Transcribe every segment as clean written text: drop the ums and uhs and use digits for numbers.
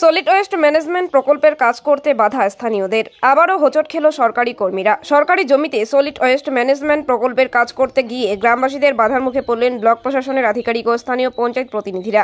Solid waste management প্রকল্পের কাজ করতে বাধা স্থানীয়দের। আবারও হোঁচট খেল সরকারি কর্মীরা। সরকারি জমিতে সলিড ওয়েস্ট ম্যানেজমেন্ট প্রকল্পের কাজ করতে গিয়ে গ্রামবাসীদের বাধার মুখে পড়লেন ব্লক প্রশাসনের আধিকারিক ও স্থানীয় পঞ্চায়েত প্রতিনিধিরা।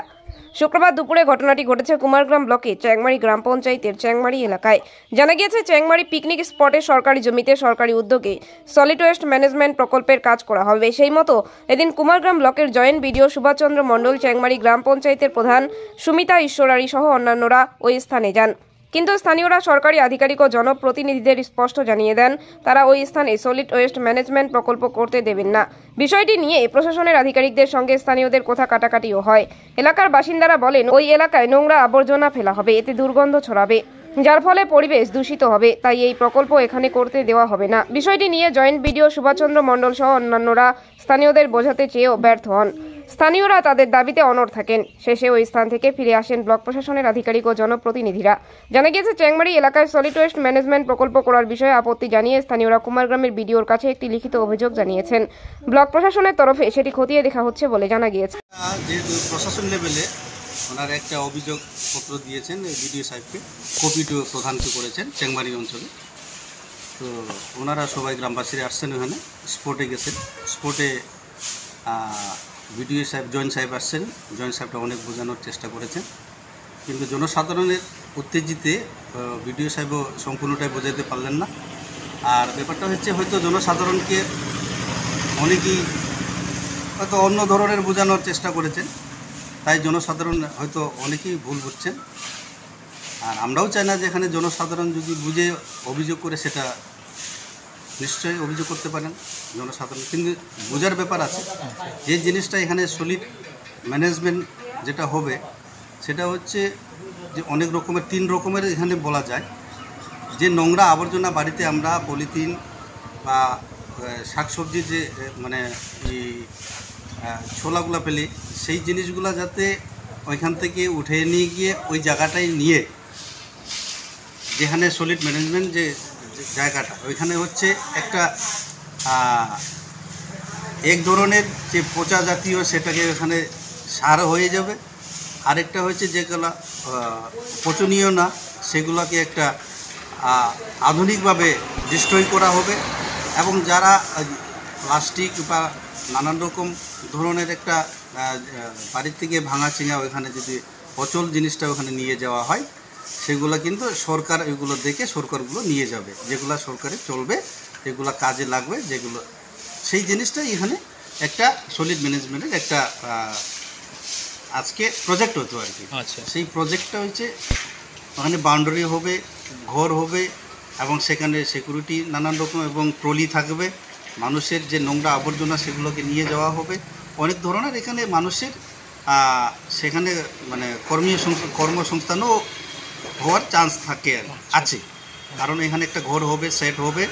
শুক্রবার দুপুরে ঘটনাটি ঘটেছে কুমারগ্রাম ব্লকে চ্যাংমারি গ্রাম পঞ্চায়েতের চ্যাংমারি এলাকায়। জানা গিয়েছে, চ্যাংমারি পিকনিক স্পটে সরকারি জমিতে সরকারি উদ্যোগে সলিড ওয়েস্ট ম্যানেজমেন্ট প্রকল্পের কাজ করা হবে। সেই মতো এদিন কুমারগ্রাম ব্লকের জয়েন্ট বিডিও সুভাষচন্দ্র মণ্ডল, চ্যাংমারি গ্রাম পঞ্চায়েতের প্রধান সুমিতা ঈশ্বরারী সহ অন্যান্যরা ওই স্থানে যান। কিন্তু স্থানীয়রা সরকারি আধিকারিক ও জনপ্রতিনিধিদের স্পষ্ট জানিয়ে দেন তারা ওই স্থানে সলিড ওয়েস্ট ম্যানেজমেন্ট প্রকল্প করতে দেবেন না। বিষয়টি নিয়ে প্রশাসনের আধিকারিকদের সঙ্গে স্থানীয়দের কথা কাটাকাটিও হয়। এলাকার বাসিন্দারা বলেন, ওই এলাকায় নোংরা আবর্জনা ফেলা হবে, এতে দুর্গন্ধ ছড়াবে, যার ফলে পরিবেশ দূষিত হবে, তাই এই প্রকল্প এখানে করতে দেওয়া হবে না। বিষয়টি নিয়ে জয়েন্ট বিডিও সুভাষচন্দ্র মণ্ডল সহ অন্যান্যরা স্থানীয়দের বোঝাতে চেয়েও ব্যর্থ হন। স্থানীয়রা তাদের দাবিতে অনড় থাকেন। শেষে ওই স্থান থেকে ফিরে আসেন ব্লক প্রশাসনের আধিকারিক ও জনপ্রতিনিধিরা। জানা গিয়েছে, চ্যাংমারি এলাকায় সলিড ওয়েস্ট ম্যানেজমেন্ট প্রকল্প করার বিষয়ে আপত্তি জানিয়ে স্থানীয়রা কুমারগ্রামের বিডিওর কাছে একটি লিখিত অভিযোগ জানিয়েছেন। ব্লক প্রশাসনের তরফে সেটি খতিয়ে দেখা হচ্ছে বলে জানা গিয়েছে। যেহেতু প্রশাসন লেভেলে ওনারা একটা অভিযোগ পত্র দিয়েছেন বিডিও সাহেবকে, কপিটিও প্রধানকে করেছেন চ্যাংমারি অঞ্চলে। তো ওনারা সবাই গ্রামবাসীরা আসছেন, ওখানে স্পটে গেছেন। স্পটে বিডিও সাহেব, জয়েন্ট সাহেব আসছেন। জয়েন্ট সাহেবটা অনেক বোঝানোর চেষ্টা করেছেন, কিন্তু জনসাধারণের উত্তেজিতে বিডিও সাহেবও সম্পূর্ণটাই বোঝাতে পারলেন না। আর ব্যাপারটা হচ্ছে, হয়তো জনসাধারণকে অনেকেই হয়তো অন্য ধরনের বোঝানোর চেষ্টা করেছেন, তাই জনসাধারণ হয়তো অনেকেই ভুল বুঝছেন। আর আমরাও চাই না যে এখানে জনসাধারণ যদি বুঝে অভিযোগ করে, সেটা নিশ্চয়ই অভিযোগ করতে পারেন জনসাধারণ, কিন্তু বোঝার ব্যাপার আছে। যে জিনিসটা এখানে সলিড ম্যানেজমেন্ট যেটা হবে, সেটা হচ্ছে যে অনেক রকমের, 3 রকমের এখানে বলা যায়। যে নোংরা আবর্জনা বাড়িতে আমরা পলিথিন বা শাকসবজির যে মানে এই ছোলাগুলো পেলে, সেই জিনিসগুলো যাতে ওইখান থেকে উঠে নিয়ে গিয়ে ওই জায়গাটায় নিয়ে, যেখানে সলিড ম্যানেজমেন্ট যে জায়গাটা, ওইখানে হচ্ছে একটা এক ধরনের যে পচা জাতীয়, সেটাকে ওখানে সার হয়ে যাবে। আরেকটা হচ্ছে যেগুলো পচনীয় না, সেগুলোকে একটা আধুনিকভাবে ডিস্ট্রয় করা হবে। এবং যারা প্লাস্টিক বা নানান রকম ধরনের একটা বাড়ির থেকে ভাঙা চিঙা ওইখানে যদি অচল জিনিসটা ওখানে নিয়ে যাওয়া হয়, সেগুলো কিন্তু সরকার এগুলো দেখে সরকারগুলো নিয়ে যাবে, যেগুলো সরকারে চলবে, যেগুলো কাজে লাগবে, যেগুলো সেই জিনিসটা এখানে একটা সলিড ম্যানেজমেন্টের একটা আজকে প্রজেক্ট হতো আর কি। আচ্ছা, সেই প্রজেক্টটা হচ্ছে ওখানে বাউন্ডারি হবে, ঘর হবে, এবং সেখানে সিকিউরিটি নানান রকম, এবং ট্রলি থাকবে। মানুষের যে নোংরা আবর্জনা সেগুলোকে নিয়ে যাওয়া হবে। অনেক ধরনের এখানে মানুষের সেখানে মানে কর্মসংস্থানও হওয়ার চান্স থাকে আছে, কারণ এখানে একটা ঘর হবে, সেট হবে,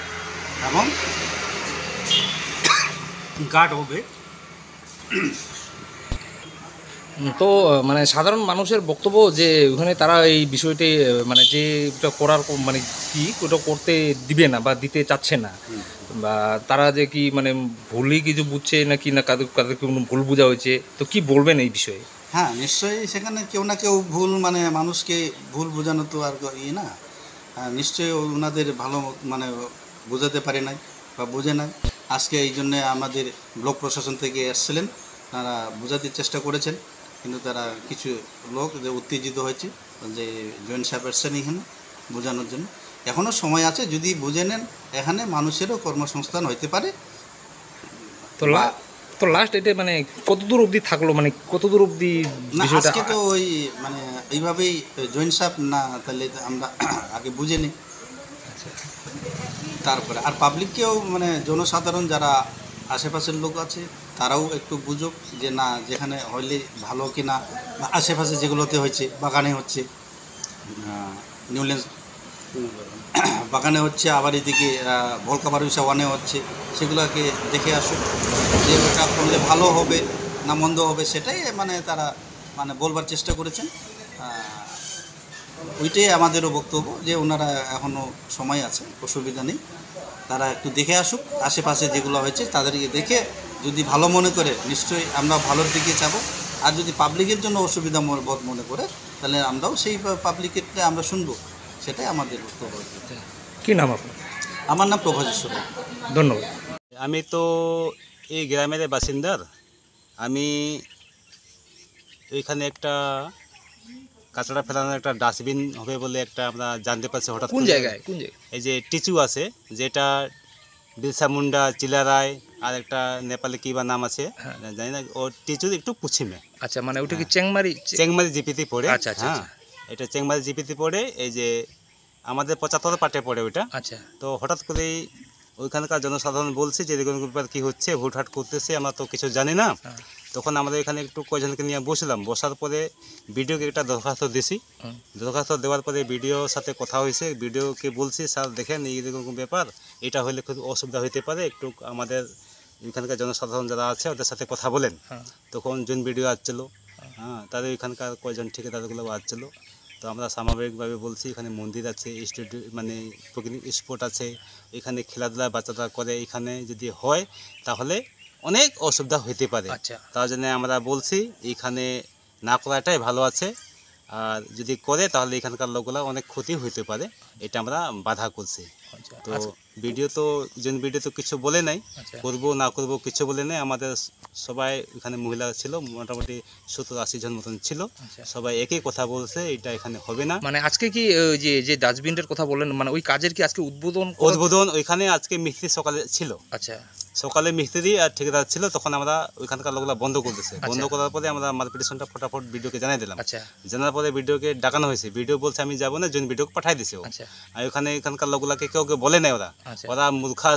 এবং গার্ড হবে। তো মানে সাধারণ মানুষের বক্তব্য যে ওখানে তারা এই বিষয়টি মানে যে এটা করার মানে কি ওটা করতে দিবে না বা দিতে চাচ্ছে না, বা তারা যে কি মানে ভুলই কিছু বুঝছে নাকি না কাদেরকে কোনো ভুল বোঝা হয়েছে, তো কি বলবেন এই বিষয়ে? হ্যাঁ, নিশ্চয়ই সেখানে কেউ না কেউ ভুল, মানে মানুষকে ভুল বোঝানো তো আর না। নিশ্চয়ই ওনাদের ভালো মানে বোঝাতে পারে নাই বা বোঝে নাই। আজকে এই জন্যে আমাদের ব্লক প্রশাসন থেকে এসেছিলেন, তারা বোঝাতে চেষ্টা করেছেন, কিন্তু তারা কিছু লোক যে উত্তেজিত হয়েছে, যে জয়েন্ট সাহেব এসছেন এখানে বোঝানোর জন্য। এখনও সময় আছে, যদি বুঝে নেন এখানে মানুষেরও কর্মসংস্থান হইতে পারে। তো লাস্ট এটা মানে কতদূর অবধি থাকলো, মানে কতদূর অবধি বিষয়টা? আজকে তো ওই মানে এইভাবেই জয়েন্ট সাহেব না, তাহলে আমরা আগে বুঝে নিই, তারপরে আর পাবলিককেও মানে জনসাধারণ যারা আশেপাশের লোক আছে তারাও একটু বুঝুক যে না, যেখানে হইলে ভালো কি না, বা আশেপাশে যেগুলোতে হয়েছে, বাগানে হচ্ছে, নিউল্যান্ড বাগানে হচ্ছে, আবার এদিকে ভলকাবারুসা ওয়ানে হচ্ছে, সেগুলোকে দেখে আসুক যে ওটা করলে ভালো হবে না মন্দ হবে, সেটাই মানে তারা মানে বলবার চেষ্টা করেছেন। ওইটাই আমাদেরও বক্তব্য যে ওনারা এখনও সময় আছে, অসুবিধা নেই, তারা একটু দেখে আসুক আশেপাশে যেগুলো হয়েছে, তাদেরকে দেখে যদি ভালো মনে করে নিশ্চয়ই আমরা ভালোর দিকে যাব। আর যদি পাবলিকের জন্য অসুবিধা বোধ মনে করে, তাহলে আমরাও সেই পাবলিকেটটা আমরা শুনবো, সেটাই আমাদের বক্তব্য। কি নাম আপনার? আমার নাম প্রভাজেশ্বর। ধন্যবাদ। আমি তো এই গ্রামের বাসিন্দার। আমি এইখানে একটা কাঁচড়া ফেলানোর একটা ডাস্টবিন হবে বলে একটা আমরা জানতে পারছি হঠাৎ কোন করে। জায়গায়? এই যে টিচু আছে, যেটা বিরসা মুন্ডা, চিলারায়, আর একটা নেপালে কী বা নাম আছে জানি না, ও টিচুর একটু পশ্চিমে। আচ্ছা, মানে ওটা কি চেংমারি? চেংমারি জিপিতে পড়ে। আচ্ছা, আচ্ছা, হ্যাঁ, এটা চেংমারি জিপিতে পড়ে। এই যে আমাদের 75 পাটে পড়ে ওইটা। আচ্ছা, তো হঠাৎ করেই ওইখানকার জনসাধারণ বলছে যে এরকম ব্যাপার কী হচ্ছে, হুটহাট করতেছে, আমরা তো কিছু জানি না। হ্যাঁ। তখন আমাদের এখানে একটু কয়েকজনকে নিয়ে বসলাম, বসার পরে ভিডিওকে একটা দরখাস্ত দিছি। দরখাস্ত দেওয়ার পরে ভিডিওর সাথে কথা হয়েছে, ভিডিওকে বলছি স্যার দেখেন এইরকম ব্যাপার, এটা হলে খুব অসুবিধা হতে পারে, একটু আমাদের এখানকার জনসাধারণ যারা আছে ওদের সাথে কথা বলেন। তখন জন ভিডিও আসছিলো, হ্যাঁ, তাদের এখানকার কয়েকজন ঠিকাদারগুলো আসছিলো। তো আমরা স্বাভাবিকভাবে বলছি এখানে মন্দির আছে, স্টুডিও মানে পিকনিক স্পট আছে, এখানে খেলাধুলা বাচ্চারা করে, এখানে যদি হয় তাহলে অনেক অসুবিধা হইতে পারে। আচ্ছা, তার জন্য আমরা বলছি এখানে না করাটাই ভালো আছে, আর যদি করে তাহলে এখানকার লোকগুলা অনেক ক্ষতি হইতে পারে, এটা আমরা বাধা করছি। আচ্ছা, তো ভিডিও তো ভিডিও তো কিছু বলে নাই, আচ্ছা, করবো না করবো কিছু বলে নাই। আমাদের সবাই এখানে মহিলা ছিল, মোটামুটি 70-80 জন মতন ছিল, আচ্ছা। সবাই একই কথা বলছে, এটা এখানে হবে না। মানে আজকে কি যে যে ডাস্টবিনের কথা বললেন, মানে ওই কাজের কি আজকে উদ্বোধন উদ্বোধন ওইখানে আজকে মিস্ত্রি সকালে ছিল। আচ্ছা, সকালে মিস্ত্রি আর ঠিকাদার ছিল, তখন আমরা ওইখানকার লোকগুলা বন্ধ করতেছে। বন্ধ করার পরে আমরা আমার পিটিশনটা ফটাফট ভিডিওকে জানাই দিলাম। আচ্ছা, জানার পরে ভিডিওকে ডাকানো হয়েছে, ভিডিও বলছে আমি যাবো না, জন ভিডিওকে পাঠাই দিছে। আচ্ছা, আর ওখানে এখানকার লোকগুলাকে কেউ বলে নাই, ওরা আচ্ছা। ওরা মূর্খা